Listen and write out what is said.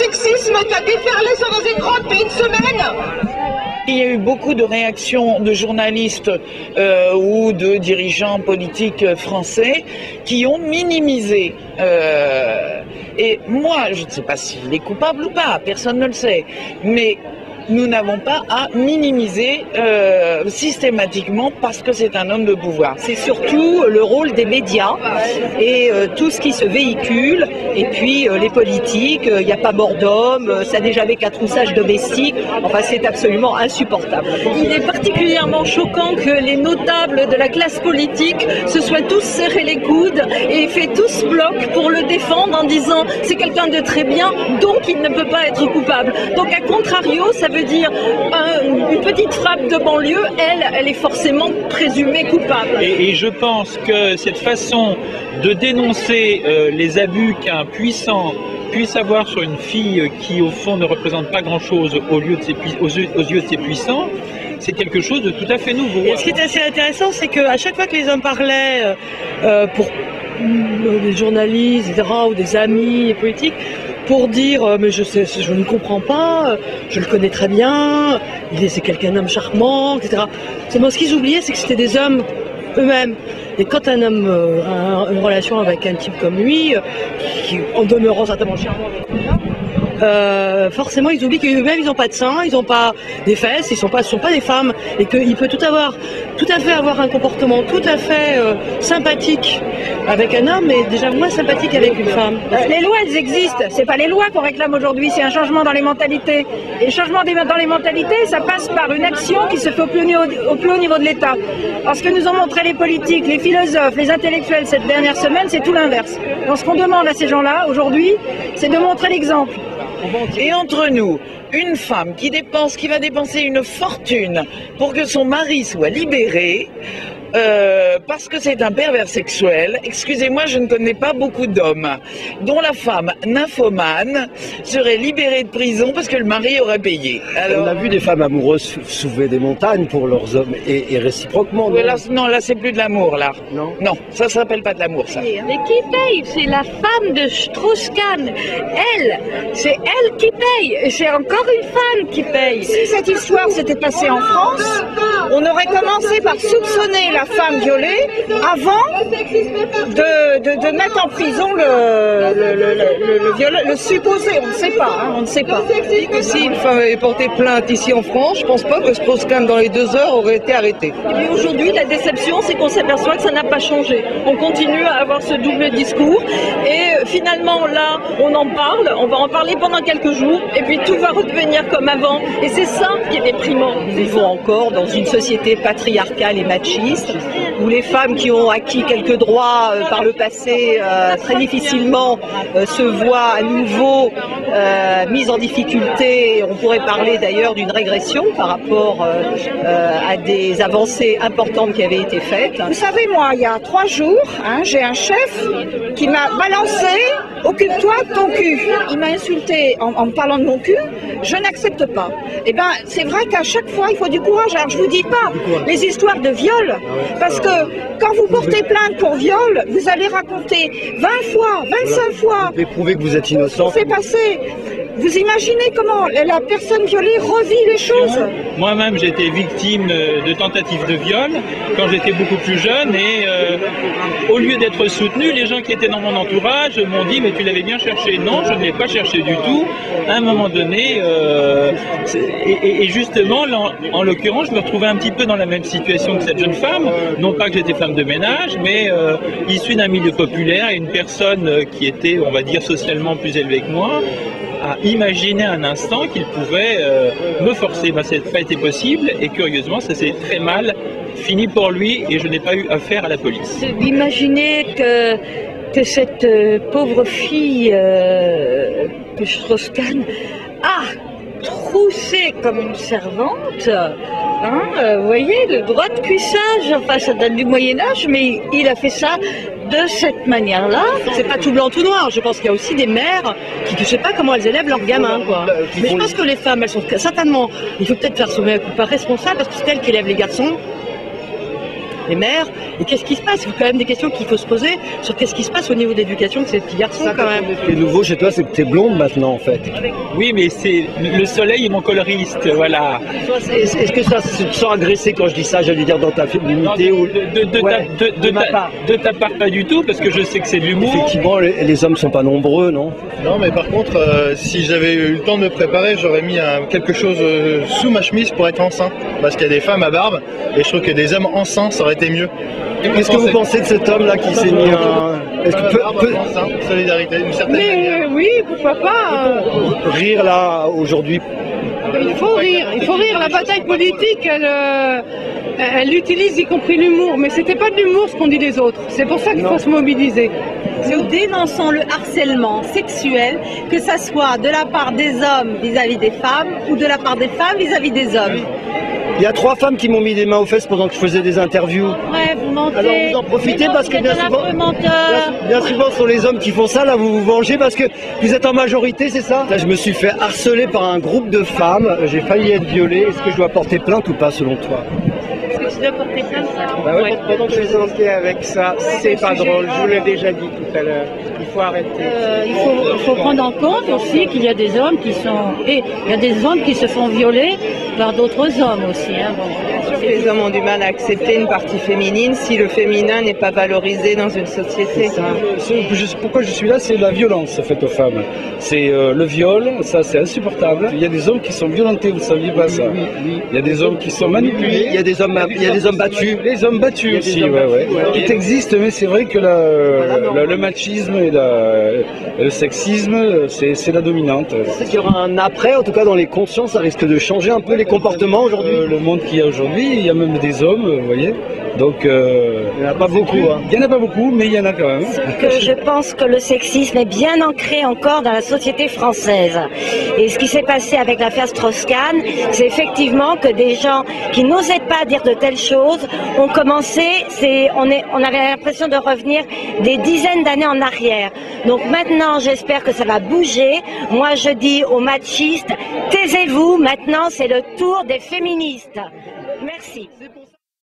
sexisme qui a déferlé sur nos écrans depuis une semaine. Il y a eu beaucoup de réactions de journalistes ou de dirigeants politiques français qui ont minimisé. Et moi, je ne sais pas s'il est coupable ou pas, personne ne le sait. Mais nous n'avons pas à minimiser systématiquement parce que c'est un homme de pouvoir. C'est surtout le rôle des médias et tout ce qui se véhicule. Et puis les politiques, il n'y a pas mort d'homme, ça n'est jamais qu'un troussage domestique. Enfin, c'est absolument insupportable. Il est particulièrement choquant que les notables de la classe politique se soient tous serrés les coudes et fait tous bloc pour le défendre en disant c'est quelqu'un de très bien, donc il ne peut pas être coupable. Donc à contrario, ça veut dire une petite frappe de banlieue, elle est forcément présumée coupable. Et je pense que cette façon de dénoncer les abus qu'un puissant puisse avoir sur une fille qui au fond ne représente pas grand-chose aux yeux de ses puissants, c'est quelque chose de tout à fait nouveau. Et ce qui est assez intéressant, c'est qu'à chaque fois que les hommes parlaient pour des journalistes, etc., ou des amis politiques, pour dire mais je ne comprends pas, je le connais très bien, c'est quelqu'un d'homme charmant, etc. Seulement ce qu'ils oubliaient, c'est que c'était des hommes eux-mêmes. Et quand un homme a une relation avec un type comme lui, qui en demeurant certainement charmant avec forcément ils oublient qu'eux-mêmes ils n'ont pas de seins, ils n'ont pas des fesses, ils sont pas des femmes, et qu'il peut tout à fait avoir un comportement tout à fait sympathique avec un homme, mais déjà moins sympathique avec une femme. Les lois, elles existent, c'est pas les lois qu'on réclame aujourd'hui, c'est un changement dans les mentalités. Et le changement dans les mentalités, ça passe par une action qui se fait au plus haut niveau de l'État. Parce que nous ont montré les politiques, les philosophes, les intellectuels cette dernière semaine, c'est tout l'inverse. Donc ce qu'on demande à ces gens-là aujourd'hui, c'est de montrer l'exemple. Et entre nous, une femme qui va dépenser une fortune pour que son mari soit libéré, parce que c'est un pervers sexuel, excusez-moi, je ne connais pas beaucoup d'hommes dont la femme nymphomane serait libérée de prison parce que le mari aurait payé. Alors... On a vu des femmes amoureuses soulever des montagnes pour leurs hommes et réciproquement. Non, là c'est plus de l'amour, là. Non, ça s'appelle pas de l'amour, ça. Mais qui paye? C'est la femme de Strauss-Kahn. C'est elle qui paye. Et c'est encore une femme qui paye. Si cette histoire s'était passée en France, on aurait commencé par soupçonner la femme violée avant de mettre en prison le supposé. On ne sait pas, hein, on ne sait pas. Si une femme avait porté plainte ici en France, je pense pas que Strauss-Kahn dans les 2 heures aurait été arrêté. Et puis aujourd'hui, la déception, c'est qu'on s'aperçoit que ça n'a pas changé. On continue à avoir ce double discours et finalement là, on en parle, on va en parler pendant quelques jours et puis tout va redevenir comme avant. Et c'est ça qui est déprimant. Nous vivons encore dans une société patriarcale et machiste où les femmes qui ont acquis quelques droits par le passé très difficilement se voient à nouveau mises en difficulté. On pourrait parler d'ailleurs d'une régression par rapport à des avancées importantes qui avaient été faites. Vous savez, moi, il y a 3 jours, j'ai un chef qui m'a balancé « Occupe-toi de ton cul ». Il m'a insulté en me parlant de mon cul. Je n'accepte pas. Eh bien, c'est vrai qu'à chaque fois, il faut du courage. Alors, je vous dis pas les histoires de viol, parce que quand vous portez plainte pour viol, vous allez raconter 20 fois, 25 fois. Vous pouvez prouver que vous êtes innocent. C'est passé. Vous imaginez comment la personne violée revit les choses? Moi-même, j'ai été victime de tentatives de viol quand j'étais beaucoup plus jeune et au lieu d'être soutenu, les gens qui étaient dans mon entourage m'ont dit « mais tu l'avais bien cherché ». Non, je ne l'ai pas cherché du tout. À un moment donné, et justement, en l'occurrence, je me retrouvais un petit peu dans la même situation que cette jeune femme. Non pas que j'étais femme de ménage, mais issue d'un milieu populaire et une personne qui était, on va dire, socialement plus élevée que moi, à imaginer un instant qu'il pouvait me forcer. Ça n'a pas été possible et curieusement, ça s'est très mal fini pour lui et je n'ai pas eu affaire à la police. D'imaginer que cette pauvre fille de Strauss-Kahn a troussé comme une servante. Vous voyez, le droit de cuissage, enfin ça date du Moyen-Âge, mais il a fait ça de cette manière-là. C'est pas tout blanc, tout noir. Je pense qu'il y a aussi des mères qui, je sais pas comment elles élèvent leurs gamins, quoi. Mais je pense que les femmes, elles sont certainement, il faut peut-être faire sauver un coup pas responsable parce que c'est elles qui élèvent les garçons. les mères. Et qu'est-ce qui se passe? Il y a quand même des questions qu'il faut se poser sur qu'est-ce qui se passe au niveau de l'éducation de ces petits garçons quand même. Ce qui est nouveau chez toi, c'est que tu es blonde maintenant en fait. Oui, mais c'est le soleil est mon coloriste, voilà. Est-ce que ça se sent agressé quand je dis ça, j'allais dire dans ta féminité ou De ta part, pas du tout, parce que je sais que c'est de l'humour. Effectivement, les hommes sont pas nombreux, non? Non, mais par contre, si j'avais eu le temps de me préparer, j'aurais mis quelque chose sous ma chemise pour être enceint. Parce qu'il y a des femmes à barbe, et je trouve que des hommes enceints, ça aurait été mieux. Qu'est-ce que vous pensez de cet homme-là qui s'est mis un... Est-ce que peut... Solidarité, d'une certaine manière. Oui, pourquoi pas. Rire là, aujourd'hui? Il faut rire. La bataille politique, elle utilise y compris l'humour. Mais c'était pas de l'humour ce qu'ont dit les autres. C'est pour ça qu'il faut se mobiliser. Nous dénonçons le harcèlement sexuel, que ça soit de la part des hommes vis-à-vis des femmes ou de la part des femmes vis-à-vis des hommes. Il y a 3 femmes qui m'ont mis des mains aux fesses pendant que je faisais des interviews. Ouais, vous mentez. Alors vous en profitez parce que bien souvent ce sont les hommes qui font ça, là vous vous vengez parce que vous êtes en majorité, c'est ça? Là je me suis fait harceler par un groupe de femmes, j'ai failli être violé. Est-ce que je dois porter plainte ou pas selon toi? Est-ce que tu dois porter plainte? Bah ouais, pendant que je faisais... Plaisanter avec ça, c'est pas drôle, je vous l'ai déjà dit tout à l'heure. Il faut arrêter. Il faut prendre en compte aussi qu'il y a des hommes qui sont... Et il y a des hommes qui se font violer par d'autres hommes aussi. Hein. Bon, bien sûr que les hommes ont du mal à accepter une partie féminine si le féminin n'est pas valorisé dans une société. Pourquoi je suis là, c'est la violence faite aux femmes. C'est le viol, ça c'est insupportable. Il y a des hommes qui sont violentés, vous ne saviez pas ça. Il y a des hommes qui sont manipulés. Il y a des hommes battus. Les hommes battus aussi, qui existent, mais c'est vrai que le machisme et le sexisme, c'est la dominante. C'est qu'il y aura un après, en tout cas dans les consciences, ça risque de changer un peu les comportements aujourd'hui. Le monde qu'il y a aujourd'hui, il y a même des hommes, vous voyez. Donc, il n'y en a pas beaucoup. Il n'y en a pas beaucoup, mais il y en a quand même. Que je pense que le sexisme est bien ancré encore dans la société française. Et ce qui s'est passé avec l'affaire Strauss-Kahn, c'est effectivement que des gens qui n'osaient pas dire de telles choses ont commencé, on avait l'impression de revenir des dizaines d'années en arrière. Donc maintenant, j'espère que ça va bouger. Moi, je dis aux machistes, taisez-vous, maintenant c'est le tour des féministes. Merci.